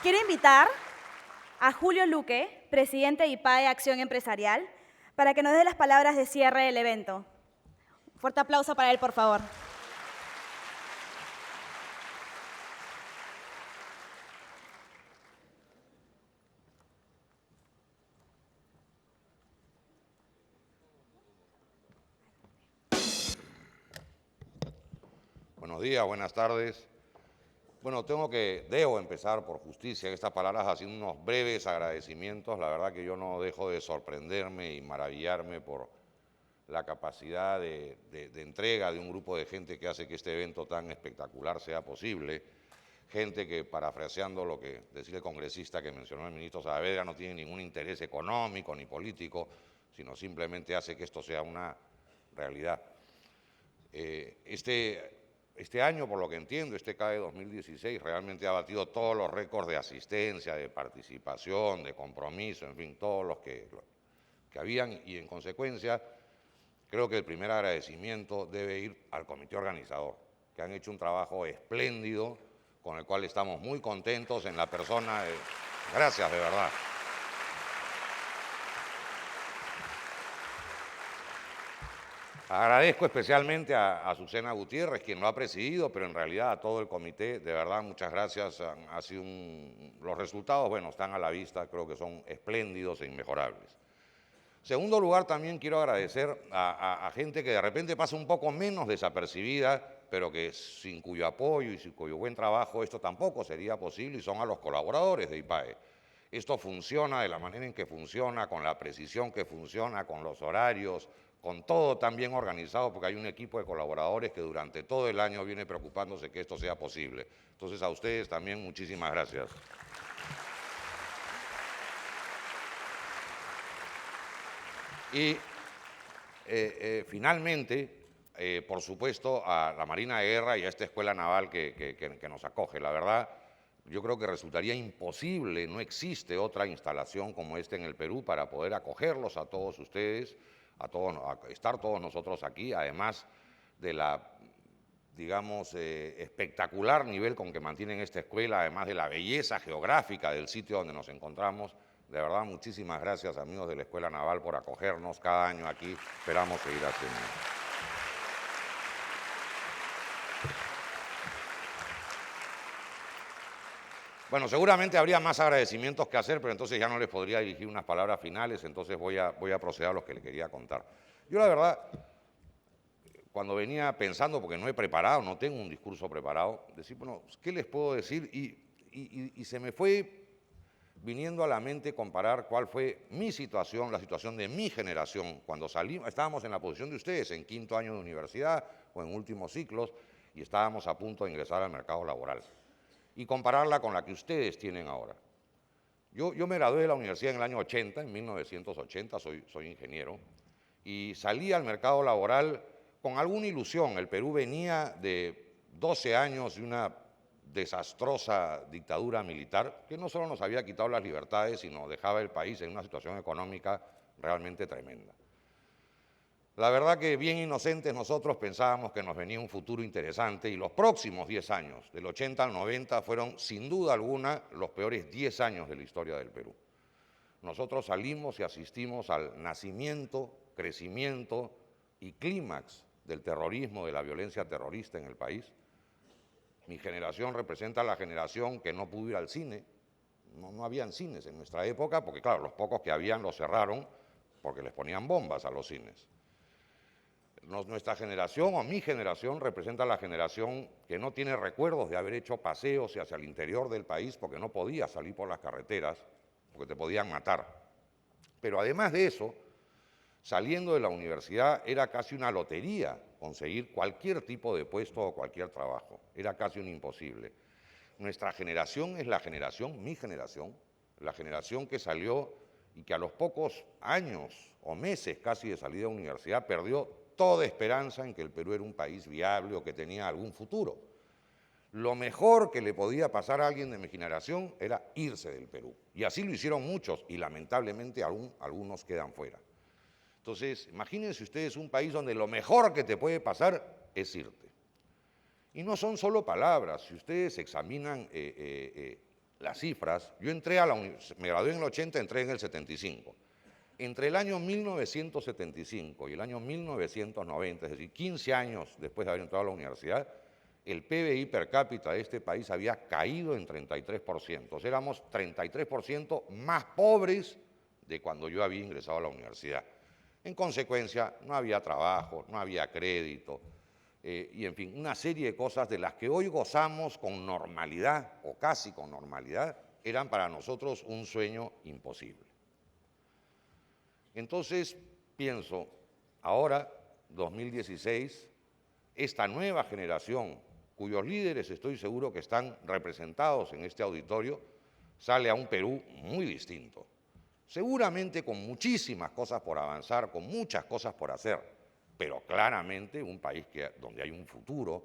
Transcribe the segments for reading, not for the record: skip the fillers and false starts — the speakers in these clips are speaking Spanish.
Quiero invitar a Julio Luque, presidente de IPAE Acción Empresarial, para que nos dé las palabras de cierre del evento. Un fuerte aplauso para él, por favor. Buenos días, buenas tardes. Bueno, debo empezar por justicia estas palabras haciendo unos breves agradecimientos. La verdad que yo no dejo de sorprenderme y maravillarme por la capacidad de entrega de un grupo de gente que hace que este evento tan espectacular sea posible. Gente que, parafraseando lo que decía el congresista que mencionó el ministro Saavedra, no tiene ningún interés económico ni político, sino simplemente hace que esto sea una realidad. Este año, por lo que entiendo, este CAE 2016 realmente ha batido todos los récords de asistencia, de participación, de compromiso, en fin, todos los que habían, y en consecuencia creo que el primer agradecimiento debe ir al comité organizador, que han hecho un trabajo espléndido, con el cual estamos muy contentos en la persona de... Gracias, de verdad. Agradezco especialmente a Azucena Gutiérrez, quien lo ha presidido, pero en realidad a todo el comité, de verdad, muchas gracias. Los resultados, bueno, están a la vista, creo que son espléndidos e inmejorables. Segundo lugar, también quiero agradecer a gente que de repente pasa un poco menos desapercibida, pero que sin cuyo apoyo y sin cuyo buen trabajo esto tampoco sería posible, y son a los colaboradores de IPAE. Esto funciona de la manera en que funciona, con la precisión que funciona, con los horarios, con todo tan bien organizado, porque hay un equipo de colaboradores que durante todo el año viene preocupándose que esto sea posible. Entonces, a ustedes también muchísimas gracias. Y finalmente, por supuesto, a la Marina de Guerra y a esta Escuela Naval que nos acoge. La verdad, yo creo que resultaría imposible, no existe otra instalación como esta en el Perú para poder acogerlos a todos ustedes, a estar todos nosotros aquí, además de la, digamos, espectacular nivel con que mantienen esta escuela, además de la belleza geográfica del sitio donde nos encontramos. De verdad, muchísimas gracias, amigos de la Escuela Naval, por acogernos cada año aquí. Esperamos seguir haciendo. Bueno, seguramente habría más agradecimientos que hacer, pero entonces ya no les podría dirigir unas palabras finales, entonces voy a proceder a los que les quería contar. Yo, la verdad, cuando venía pensando, porque no he preparado, no tengo un discurso preparado, decir, bueno, ¿qué les puedo decir? Y se me fue viniendo a la mente comparar cuál fue mi situación, la situación de mi generación, cuando estábamos en la posición de ustedes, en quinto año de universidad o en últimos ciclos, y estábamos a punto de ingresar al mercado laboral, y compararla con la que ustedes tienen ahora. Yo me gradué de la universidad en el año 80, en 1980, soy ingeniero, y salí al mercado laboral con alguna ilusión. El Perú venía de 12 años de una desastrosa dictadura militar que no solo nos había quitado las libertades, sino dejaba el país en una situación económica realmente tremenda. La verdad que bien inocentes nosotros pensábamos que nos venía un futuro interesante, y los próximos 10 años, del 80 al 90, fueron sin duda alguna los peores 10 años de la historia del Perú. Nosotros salimos y asistimos al nacimiento, crecimiento y clímax del terrorismo, de la violencia terrorista en el país. Mi generación representa la generación que no pudo ir al cine. No habían cines en nuestra época, porque claro, los pocos que habían los cerraron porque les ponían bombas a los cines. Nuestra generación, o mi generación, representa la generación que no tiene recuerdos de haber hecho paseos hacia el interior del país porque no podía salir por las carreteras, porque te podían matar. Pero además de eso, saliendo de la universidad era casi una lotería conseguir cualquier tipo de puesto o cualquier trabajo. Era casi un imposible. Nuestra generación es la generación, mi generación, la generación que salió y que a los pocos años o meses casi de salida de la universidad perdió toda esperanza en que el Perú era un país viable o que tenía algún futuro. Lo mejor que le podía pasar a alguien de mi generación era irse del Perú. Y así lo hicieron muchos, y lamentablemente algunos quedan fuera. Entonces, imagínense ustedes un país donde lo mejor que te puede pasar es irte. Y no son solo palabras. Si ustedes examinan las cifras, yo me gradué en el 80, entré en el 75. Entre el año 1975 y el año 1990, es decir, 15 años después de haber entrado a la universidad, el PBI per cápita de este país había caído en 33%. O sea, éramos 33% más pobres de cuando yo había ingresado a la universidad. En consecuencia, no había trabajo, no había crédito, y en fin, una serie de cosas de las que hoy gozamos con normalidad, o casi con normalidad, eran para nosotros un sueño imposible. Entonces, pienso, ahora, 2016, esta nueva generación, cuyos líderes estoy seguro que están representados en este auditorio, sale a un Perú muy distinto. Seguramente con muchísimas cosas por avanzar, con muchas cosas por hacer, pero claramente un país donde hay un futuro,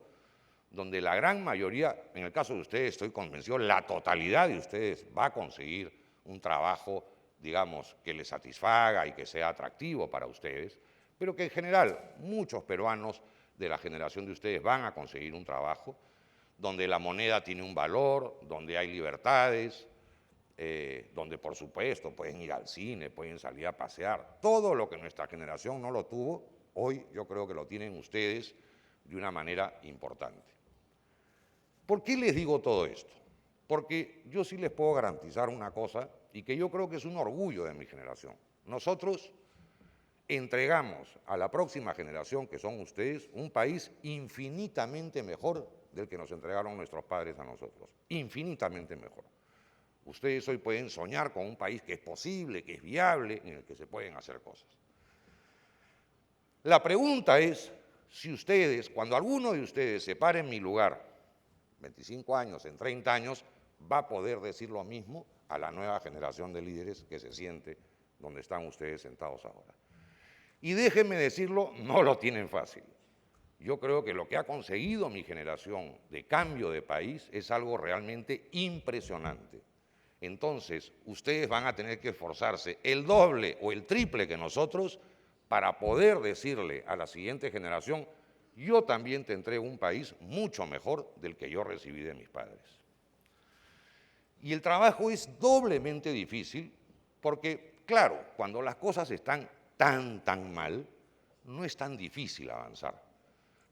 donde la gran mayoría, en el caso de ustedes estoy convencido, la totalidad de ustedes va a conseguir un trabajo, digamos, que les satisfaga y que sea atractivo para ustedes, pero que en general muchos peruanos de la generación de ustedes van a conseguir un trabajo donde la moneda tiene un valor, donde hay libertades, donde por supuesto pueden ir al cine, pueden salir a pasear. Todo lo que nuestra generación no lo tuvo, hoy yo creo que lo tienen ustedes de una manera importante. ¿Por qué les digo todo esto? Porque yo sí les puedo garantizar una cosa y que yo creo que es un orgullo de mi generación. Nosotros entregamos a la próxima generación, que son ustedes, un país infinitamente mejor del que nos entregaron nuestros padres a nosotros. Infinitamente mejor. Ustedes hoy pueden soñar con un país que es posible, que es viable, en el que se pueden hacer cosas. La pregunta es si ustedes, cuando alguno de ustedes se pare en mi lugar, 25 años, en 30 años, va a poder decir lo mismo a la nueva generación de líderes que se siente donde están ustedes sentados ahora. Y déjenme decirlo, no lo tienen fácil. Yo creo que lo que ha conseguido mi generación de cambio de país es algo realmente impresionante. Entonces, ustedes van a tener que esforzarse el doble o el triple que nosotros para poder decirle a la siguiente generación, yo también te entrego un país mucho mejor del que yo recibí de mis padres. Y el trabajo es doblemente difícil porque, claro, cuando las cosas están tan mal, no es tan difícil avanzar.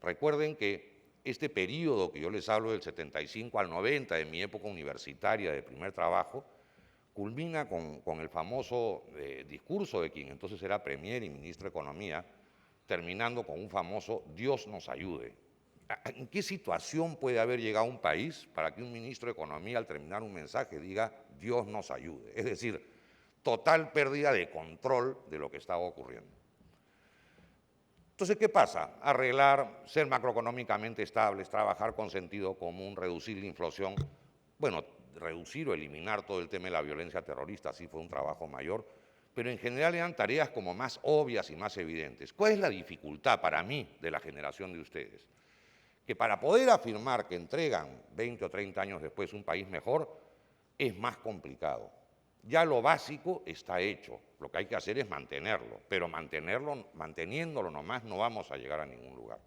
Recuerden que este periodo que yo les hablo del 75 al 90, de mi época universitaria de primer trabajo, culmina con el famoso discurso de quien entonces era premier y ministro de Economía, terminando con un famoso Dios nos ayude. ¿En qué situación puede haber llegado un país para que un ministro de Economía al terminar un mensaje diga Dios nos ayude? Es decir, total pérdida de control de lo que estaba ocurriendo. Entonces, ¿qué pasa? Arreglar, ser macroeconómicamente estables, trabajar con sentido común, reducir la inflación, bueno, reducir o eliminar todo el tema de la violencia terrorista, sí fue un trabajo mayor, pero en general eran tareas como más obvias y más evidentes. ¿Cuál es la dificultad para mí de la generación de ustedes? Que para poder afirmar que entregan 20 o 30 años después un país mejor, es más complicado. Ya lo básico está hecho, lo que hay que hacer es mantenerlo, pero manteniéndolo nomás no vamos a llegar a ningún lugar.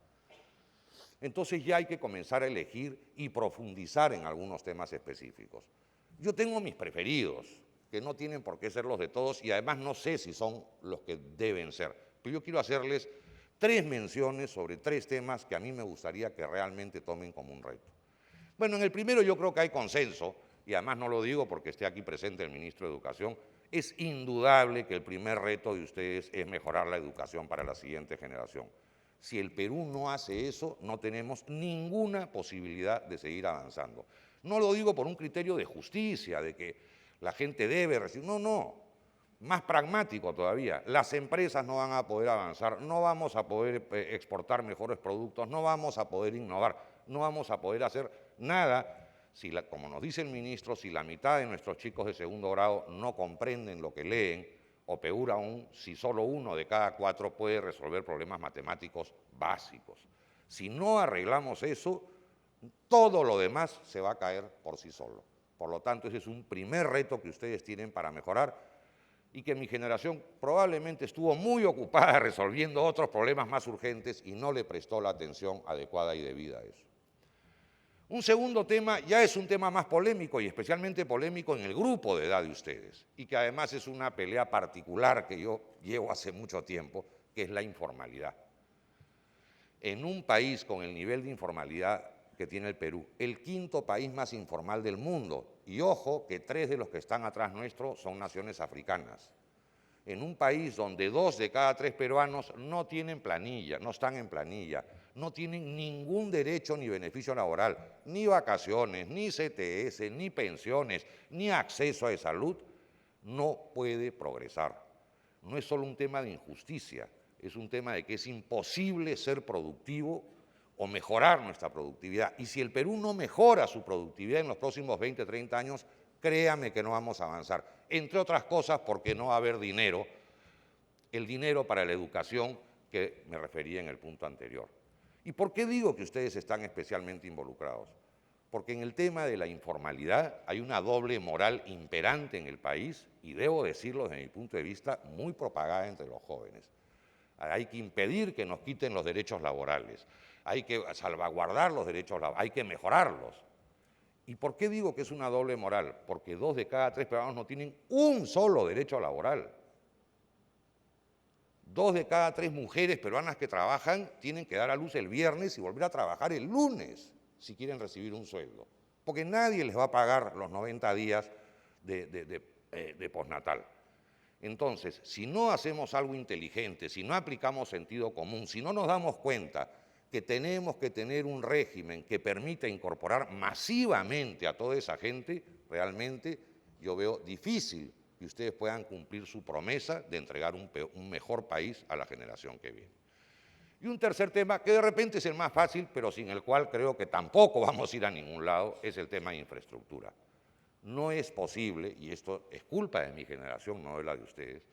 Entonces ya hay que comenzar a elegir y profundizar en algunos temas específicos. Yo tengo mis preferidos, que no tienen por qué ser los de todos y además no sé si son los que deben ser, pero yo quiero hacerles 3 menciones sobre 3 temas que a mí me gustaría que realmente tomen como un reto. Bueno, en el primero yo creo que hay consenso, y además no lo digo porque esté aquí presente el ministro de Educación, es indudable que el primer reto de ustedes es mejorar la educación para la siguiente generación. Si el Perú no hace eso, no tenemos ninguna posibilidad de seguir avanzando. No lo digo por un criterio de justicia, de que la gente debe recibir, no, más pragmático todavía. Las empresas no van a poder avanzar, no vamos a poder exportar mejores productos, no vamos a poder innovar, no vamos a poder hacer nada si, como nos dice el ministro, si la mitad de nuestros chicos de segundo grado no comprenden lo que leen, o peor aún, si solo 1 de cada 4 puede resolver problemas matemáticos básicos. Si no arreglamos eso, todo lo demás se va a caer por sí solo. Por lo tanto, ese es un primer reto que ustedes tienen para mejorar y que mi generación probablemente estuvo muy ocupada resolviendo otros problemas más urgentes y no le prestó la atención adecuada y debida a eso. Un segundo tema ya es un tema más polémico y especialmente polémico en el grupo de edad de ustedes y que además es una pelea particular que yo llevo hace mucho tiempo, que es la informalidad. En un país con el nivel de informalidad que tiene el Perú, el quinto país más informal del mundo, y ojo que 3 de los que están atrás nuestro son naciones africanas. En un país donde 2 de cada 3 peruanos no tienen planilla, no están en planilla, no tienen ningún derecho ni beneficio laboral, ni vacaciones, ni CTS, ni pensiones, ni acceso a salud, no puede progresar. No es solo un tema de injusticia, es un tema de que es imposible ser productivo o mejorar nuestra productividad. Y si el Perú no mejora su productividad en los próximos 20, 30 años, créame que no vamos a avanzar. Entre otras cosas porque no va a haber dinero, el dinero para la educación que me refería en el punto anterior. ¿Y por qué digo que ustedes están especialmente involucrados? Porque en el tema de la informalidad hay una doble moral imperante en el país y debo decirlo desde mi punto de vista muy propagada entre los jóvenes. Hay que impedir que nos quiten los derechos laborales, hay que salvaguardar los derechos laborales, hay que mejorarlos. ¿Y por qué digo que es una doble moral? Porque 2 de cada 3 peruanos no tienen un solo derecho laboral. 2 de cada 3 mujeres peruanas que trabajan tienen que dar a luz el viernes y volver a trabajar el lunes si quieren recibir un sueldo, porque nadie les va a pagar los 90 días de postnatal. Entonces, si no hacemos algo inteligente, si no aplicamos sentido común, si no nos damos cuenta que tenemos que tener un régimen que permita incorporar masivamente a toda esa gente, realmente yo veo difícil que ustedes puedan cumplir su promesa de entregar un mejor país a la generación que viene. Y un tercer tema, que de repente es el más fácil, pero sin el cual creo que tampoco vamos a ir a ningún lado, es el tema de infraestructura. No es posible, y esto es culpa de mi generación, no de la de ustedes,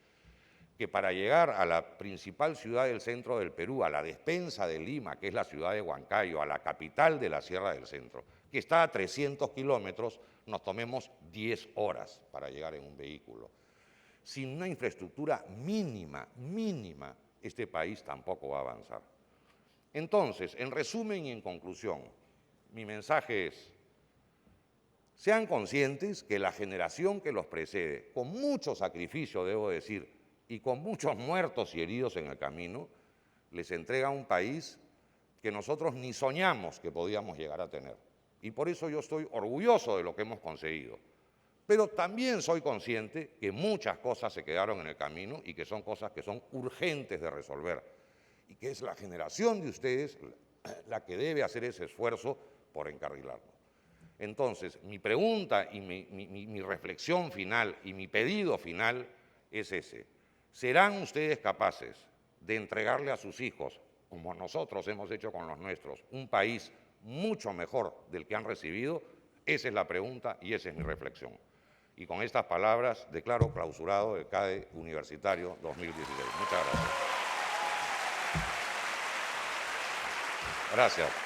que para llegar a la principal ciudad del centro del Perú, a la despensa de Lima, que es la ciudad de Huancayo, a la capital de la Sierra del Centro, que está a 300 kilómetros, nos tomemos 10 horas para llegar en un vehículo. Sin una infraestructura mínima, este país tampoco va a avanzar. Entonces, en resumen y en conclusión, mi mensaje es: sean conscientes que la generación que los precede, con mucho sacrificio, debo decir, y con muchos muertos y heridos en el camino, les entrega un país que nosotros ni soñamos que podíamos llegar a tener. Y por eso yo estoy orgulloso de lo que hemos conseguido. Pero también soy consciente que muchas cosas se quedaron en el camino y que son cosas que son urgentes de resolver. Y que es la generación de ustedes la que debe hacer ese esfuerzo por encarrilarlo. Entonces, mi pregunta y mi reflexión final y mi pedido final es ese. ¿Serán ustedes capaces de entregarle a sus hijos, como nosotros hemos hecho con los nuestros, un país mucho mejor del que han recibido? Esa es la pregunta y esa es mi reflexión. Y con estas palabras declaro clausurado el CADE Universitario 2016. Muchas gracias. Gracias.